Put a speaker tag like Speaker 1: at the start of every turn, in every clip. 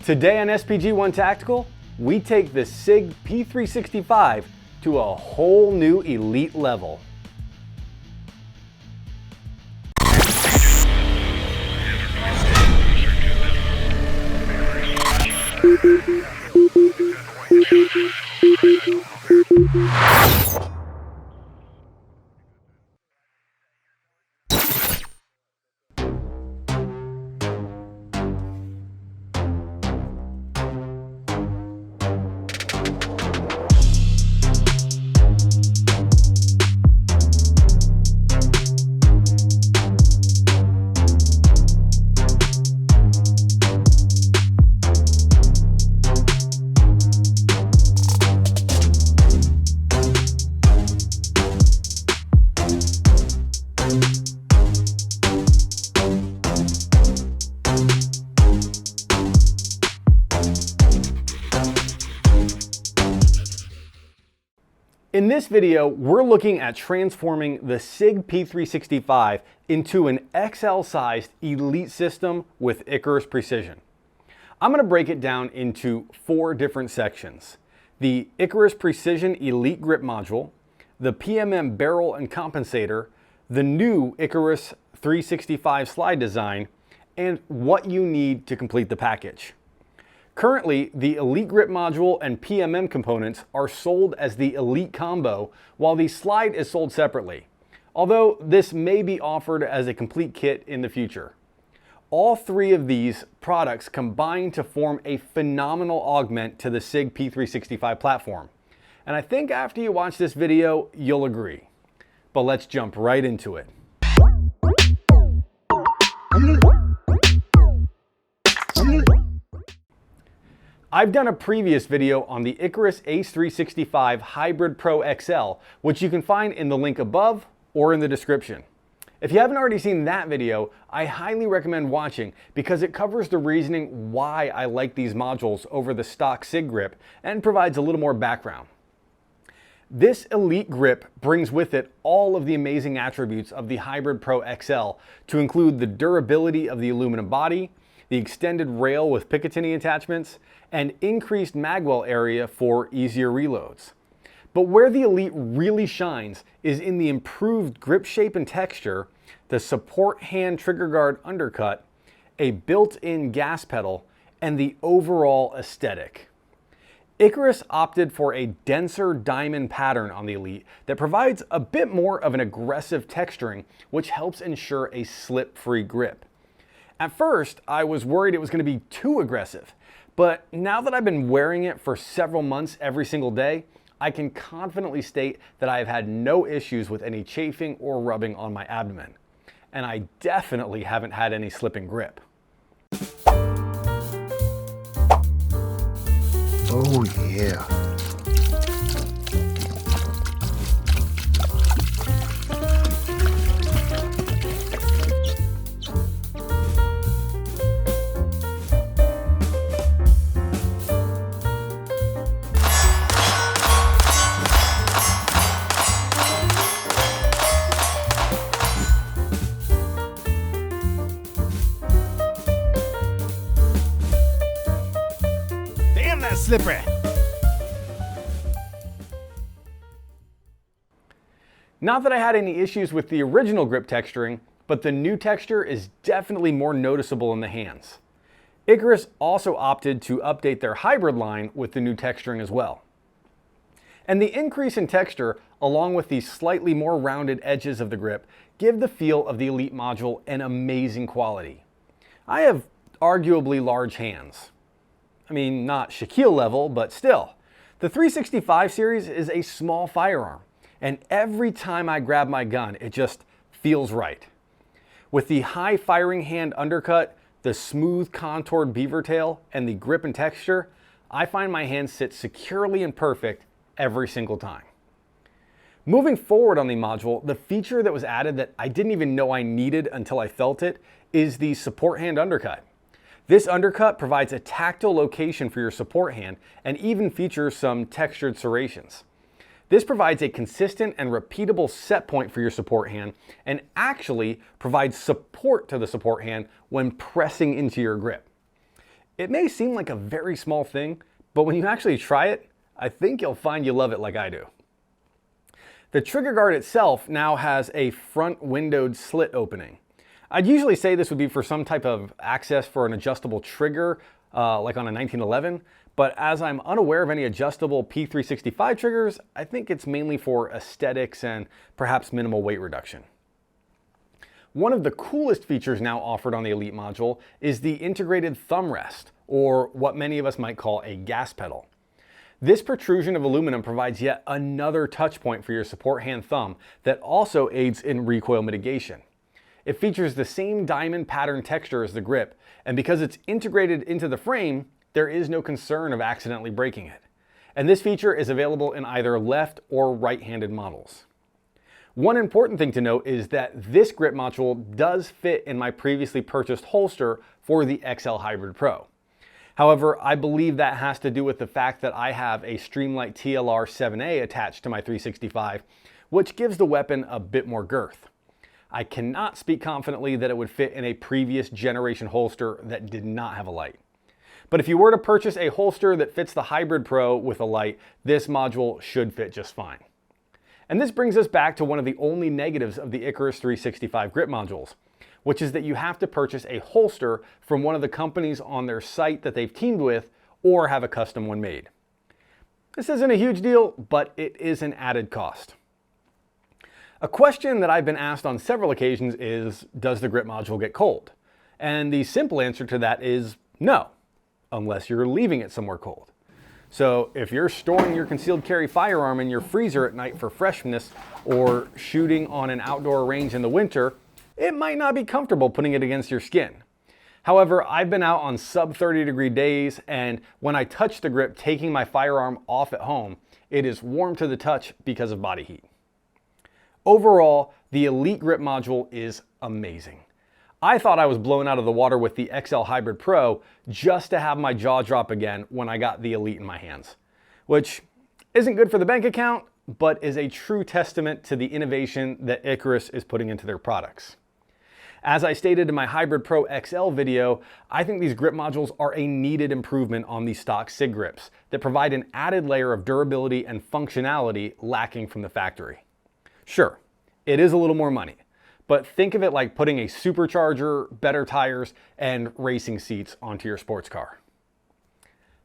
Speaker 1: Today on SPG1 Tactical, we take the Sig P365 to a whole new elite level. In this video, we're looking at transforming the Sig P365 into an XL-sized elite system with Icarus Precision. I'm going to break it down into 4 different sections: the Icarus Precision Elite Grip Module, the PMM Barrel and Compensator, the new Icarus 365 slide design, and what you need to complete the package. Currently, the Elite Grip Module and PMM components are sold as the Elite Combo, while the slide is sold separately, although this may be offered as a complete kit in the future. All 3 of these products combine to form a phenomenal augment to the Sig P365 platform, and I think after you watch this video, you'll agree. But let's jump right into it. I've done a previous video on the Icarus ACE365 Hybrid Pro XL, which you can find in the link above or in the description. If you haven't already seen that video, I highly recommend watching because it covers the reasoning why I like these modules over the stock Sig grip and provides a little more background. This Elite grip brings with it all of the amazing attributes of the Hybrid Pro XL, to include the durability of the aluminum body, the extended rail with Picatinny attachments, and increased magwell area for easier reloads. But where the Elite really shines is in the improved grip shape and texture, the support hand trigger guard undercut, a built-in gas pedal, and the overall aesthetic. Icarus opted for a denser diamond pattern on the Elite that provides a bit more of an aggressive texturing, which helps ensure a slip-free grip. At first, I was worried it was going to be too aggressive, but now that I've been wearing it for several months every single day, I can confidently state that I have had no issues with any chafing or rubbing on my abdomen. And I definitely haven't had any slipping grip.
Speaker 2: Oh yeah. Slippery.
Speaker 1: Not that I had any issues with the original grip texturing, but the new texture is definitely more noticeable in the hands. Icarus also opted to update their hybrid line with the new texturing as well. And the increase in texture, along with the slightly more rounded edges of the grip, give the feel of the Elite module an amazing quality. I have arguably large hands. I mean, not Shaquille level, but still. The 365 series is a small firearm, and every time I grab my gun, it just feels right. With the high firing hand undercut, the smooth contoured beaver tail, and the grip and texture, I find my hands sit securely and perfect every single time. Moving forward on the module, the feature that was added that I didn't even know I needed until I felt it is the support hand undercut. This undercut provides a tactile location for your support hand and even features some textured serrations. This provides a consistent and repeatable set point for your support hand and actually provides support to the support hand when pressing into your grip. It may seem like a very small thing, but when you actually try it, I think you'll find you love it like I do. The trigger guard itself now has a front windowed slit opening. I'd usually say this would be for some type of access for an adjustable trigger, like on a 1911, but as I'm unaware of any adjustable P365 triggers, I think it's mainly for aesthetics and perhaps minimal weight reduction. One of the coolest features now offered on the Elite module is the integrated thumb rest, or what many of us might call a gas pedal. This protrusion of aluminum provides yet another touch point for your support hand thumb that also aids in recoil mitigation. It features the same diamond pattern texture as the grip, and because it's integrated into the frame, there is no concern of accidentally breaking it. And this feature is available in either left or right-handed models. One important thing to note is that this grip module does fit in my previously purchased holster for the XL Hybrid Pro. However, I believe that has to do with the fact that I have a Streamlight TLR 7A attached to my 365, which gives the weapon a bit more girth. I cannot speak confidently that it would fit in a previous generation holster that did not have a light. But if you were to purchase a holster that fits the Hybrid Pro with a light, this module should fit just fine. And this brings us back to one of the only negatives of the Icarus 365 grip modules, which is that you have to purchase a holster from one of the companies on their site that they've teamed with or have a custom one made. This isn't a huge deal, but it is an added cost. A question that I've been asked on several occasions is, does the grip module get cold? And the simple answer to that is no, unless you're leaving it somewhere cold. So if you're storing your concealed carry firearm in your freezer at night for freshness or shooting on an outdoor range in the winter, it might not be comfortable putting it against your skin. However, I've been out on sub 30-degree days, and when I touch the grip taking my firearm off at home, it is warm to the touch because of body heat. Overall, the Elite grip module is amazing. I thought I was blown out of the water with the XL Hybrid Pro just to have my jaw drop again when I got the Elite in my hands, which isn't good for the bank account, but is a true testament to the innovation that Icarus is putting into their products. As I stated in my Hybrid Pro XL video, I think these grip modules are a needed improvement on the stock SIG grips that provide an added layer of durability and functionality lacking from the factory. Sure, it is a little more money, but think of it like putting a supercharger, better tires, and racing seats onto your sports car.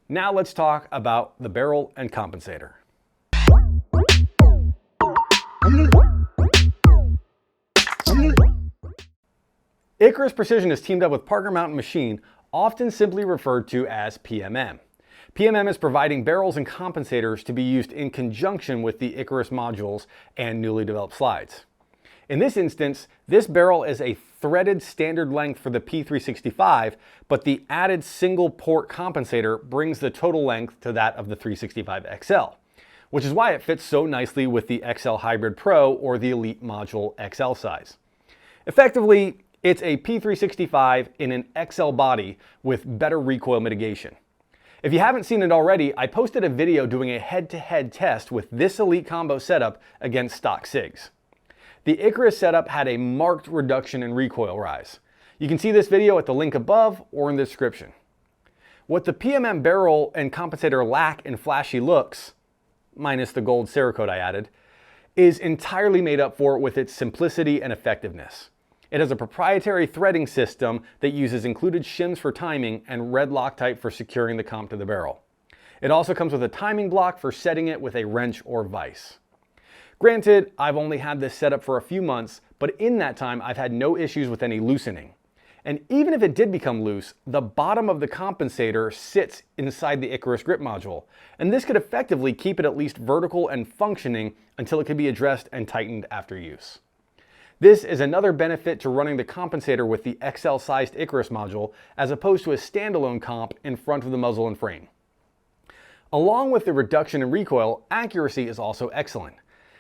Speaker 1: Now let's talk about the barrel and compensator. Icarus Precision is teamed up with Parker Mountain Machine, often simply referred to as PMM. PMM is providing barrels and compensators to be used in conjunction with the Icarus modules and newly developed slides. In this instance, this barrel is a threaded standard length for the P365, but the added single port compensator brings the total length to that of the 365 XL, which is why it fits so nicely with the XL Hybrid Pro or the Elite Module XL size. Effectively, it's a P365 in an XL body with better recoil mitigation. If you haven't seen it already, I posted a video doing a head-to-head test with this Elite combo setup against stock SIGs. The Icarus setup had a marked reduction in recoil rise. You can see this video at the link above or in the description. What the PMM barrel and compensator lack in flashy looks, minus the gold Cerakote I added, is entirely made up for with its simplicity and effectiveness. It has a proprietary threading system that uses included shims for timing and red Loctite for securing the comp to the barrel. It also comes with a timing block for setting it with a wrench or vise. Granted, I've only had this set up for a few months, but in that time I've had no issues with any loosening. And even if it did become loose, the bottom of the compensator sits inside the Icarus grip module, and this could effectively keep it at least vertical and functioning until it could be addressed and tightened after use. This is another benefit to running the compensator with the XL-sized Icarus module as opposed to a standalone comp in front of the muzzle and frame. Along with the reduction in recoil, accuracy is also excellent.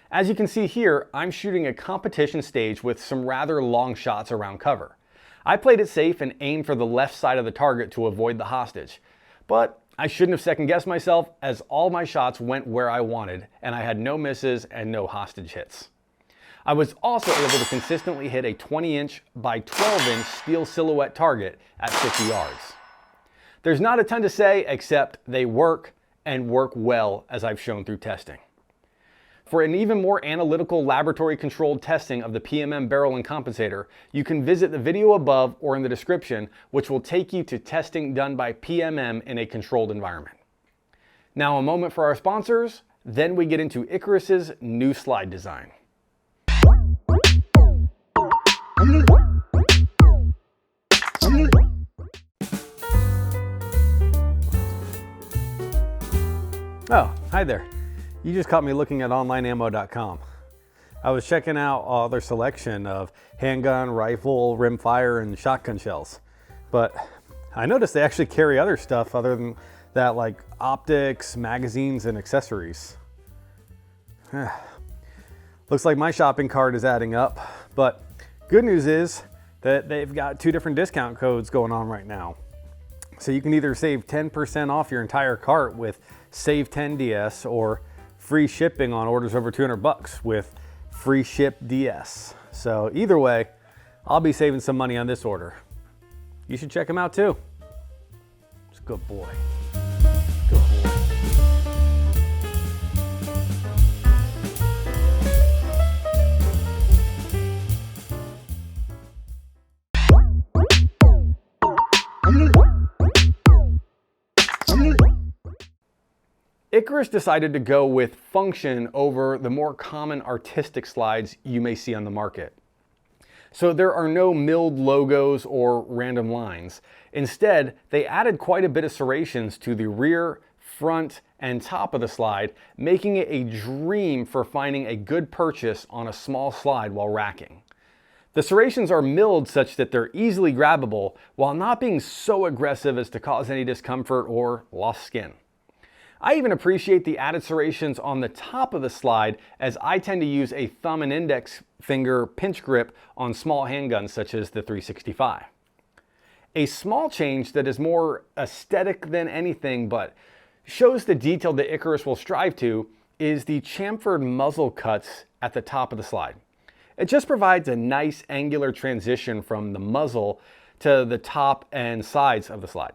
Speaker 1: As you can see here, I'm shooting a competition stage with some rather long shots around cover. I played it safe and aimed for the left side of the target to avoid the hostage, but I shouldn't have second-guessed myself as all my shots went where I wanted and I had no misses and no hostage hits. I was also able to consistently hit a 20-inch by 12-inch steel silhouette target at 50 yards. There's not a ton to say except they work and work well, as I've shown through testing. For an even more analytical laboratory controlled testing of the PMM Barrel and Compensator, you can visit the video above or in the description, which will take you to testing done by PMM in a controlled environment. Now a moment for our sponsors, then we get into Icarus's new slide design. Oh, hi there. You just caught me looking at onlineammo.com. I was checking out all their selection of handgun, rifle, rimfire, and shotgun shells. But I noticed they actually carry other stuff other than that, like optics, magazines, and accessories. Looks like my shopping cart is adding up, but good news is that they've got 2 different discount codes going on right now. So you can either save 10% off your entire cart with Save 10 DS or free shipping on orders over $200 with free ship DS. So either way, I'll be saving some money on this order. You should check them out too. It's a good boy. Good boy. Icarus decided to go with function over the more common artistic slides you may see on the market. So there are no milled logos or random lines. Instead, they added quite a bit of serrations to the rear, front, and top of the slide, making it a dream for finding a good purchase on a small slide while racking. The serrations are milled such that they're easily grabbable while not being so aggressive as to cause any discomfort or lost skin. I even appreciate the added serrations on the top of the slide, as I tend to use a thumb and index finger pinch grip on small handguns such as the 365. A small change that is more aesthetic than anything but shows the detail that Icarus will strive to is the chamfered muzzle cuts at the top of the slide. It just provides a nice angular transition from the muzzle to the top and sides of the slide.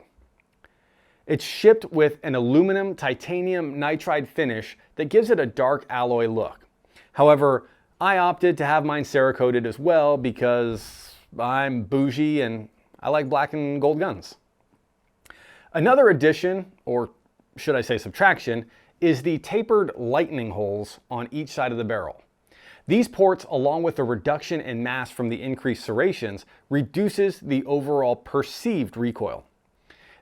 Speaker 1: It's shipped with an aluminum titanium nitride finish that gives it a dark alloy look. However, I opted to have mine Cerakoted as well because I'm bougie and I like black and gold guns. Another addition, or should I say subtraction, is the tapered lightning holes on each side of the barrel. These ports, along with the reduction in mass from the increased serrations, reduces the overall perceived recoil.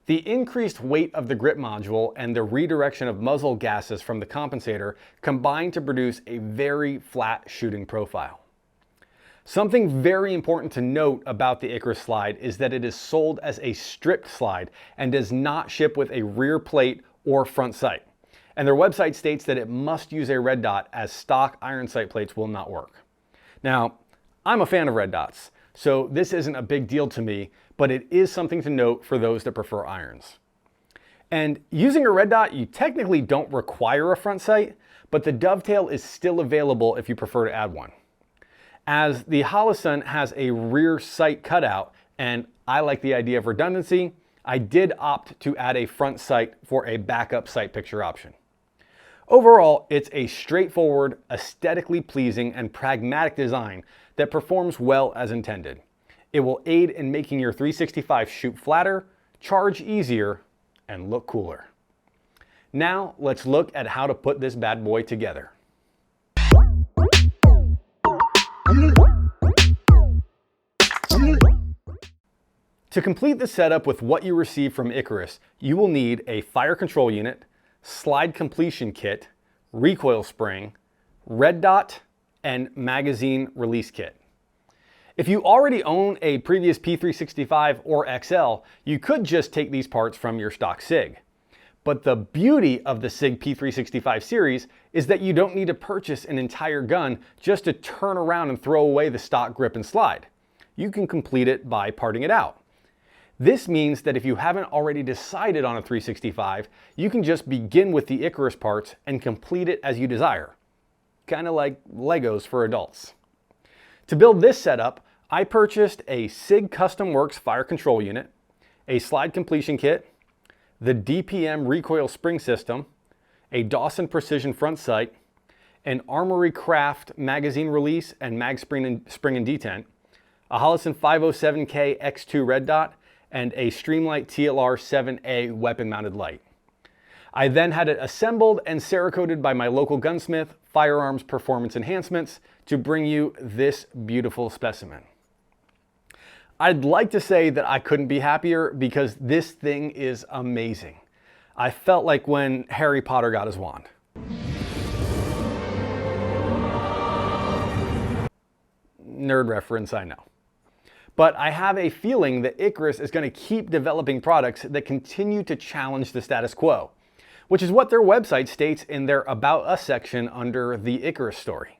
Speaker 1: The increased weight of the grip module and the redirection of muzzle gases from the compensator combine to produce a very flat shooting profile. Something very important to note about the Icarus slide is that it is sold as a stripped slide and does not ship with a rear plate or front sight. And their website states that it must use a red dot, as stock iron sight plates will not work. Now, I'm a fan of red dots, so this isn't a big deal to me, but it is something to note for those that prefer irons. And using a red dot, you technically don't require a front sight, but the dovetail is still available if you prefer to add one. As the Holosun has a rear sight cutout, and I like the idea of redundancy, I did opt to add a front sight for a backup sight picture option. Overall, it's a straightforward, aesthetically pleasing, and pragmatic design that performs well as intended. It will aid in making your 365 shoot flatter, charge easier, and look cooler. Now, let's look at how to put this bad boy together. To complete the setup with what you receive from Icarus, you will need a fire control unit, slide completion kit, recoil spring, red dot, and magazine release kit. If you already own a previous P365 or XL, you could just take these parts from your stock Sig. But the beauty of the Sig P365 series is that you don't need to purchase an entire gun just to turn around and throw away the stock grip and slide. You can complete it by parting it out. This means that if you haven't already decided on a 365, you can just begin with the Icarus parts and complete it as you desire. Kind of like Legos for adults. To build this setup, I purchased a Sig Custom Works fire control unit, a slide completion kit, the DPM recoil spring system, a Dawson Precision front sight, an Armory Craft magazine release and mag spring and detent, a Holosun 507K X2 red dot, and a Streamlight TLR 7A weapon mounted light. I then had it assembled and Cerakoted by my local gunsmith, Firearms Performance Enhancements, to bring you this beautiful specimen. I'd like to say that I couldn't be happier because this thing is amazing. I felt like when Harry Potter got his wand. Nerd reference, I know. But I have a feeling that Icarus is going to keep developing products that continue to challenge the status quo, which is what their website states in their About Us section under the Icarus story.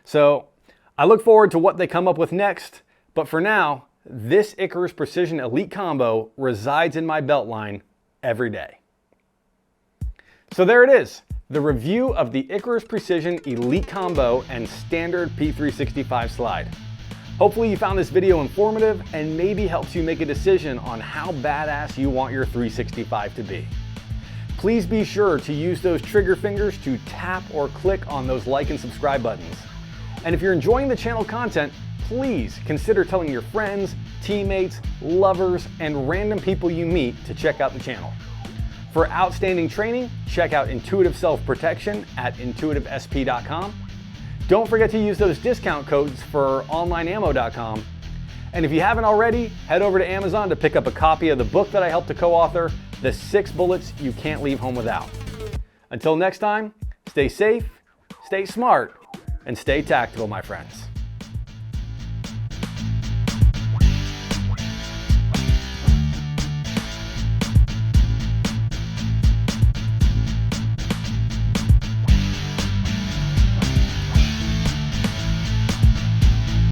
Speaker 1: So I look forward to what they come up with next, but for now, this Icarus Precision Elite Combo resides in my belt line every day. So there it is, the review of the Icarus Precision Elite Combo and standard P365 slide. Hopefully you found this video informative and maybe helps you make a decision on how badass you want your 365 to be. Please be sure to use those trigger fingers to tap or click on those like and subscribe buttons. And if you're enjoying the channel content, please consider telling your friends, teammates, lovers, and random people you meet to check out the channel. For outstanding training, check out Intuitive Self-Protection at intuitivesp.com. Don't forget to use those discount codes for onlineammo.com. And if you haven't already, head over to Amazon to pick up a copy of the book that I helped to co-author, The 6 Bullets You Can't Leave Home Without. Until next time, stay safe, stay smart, and stay tactical, my friends.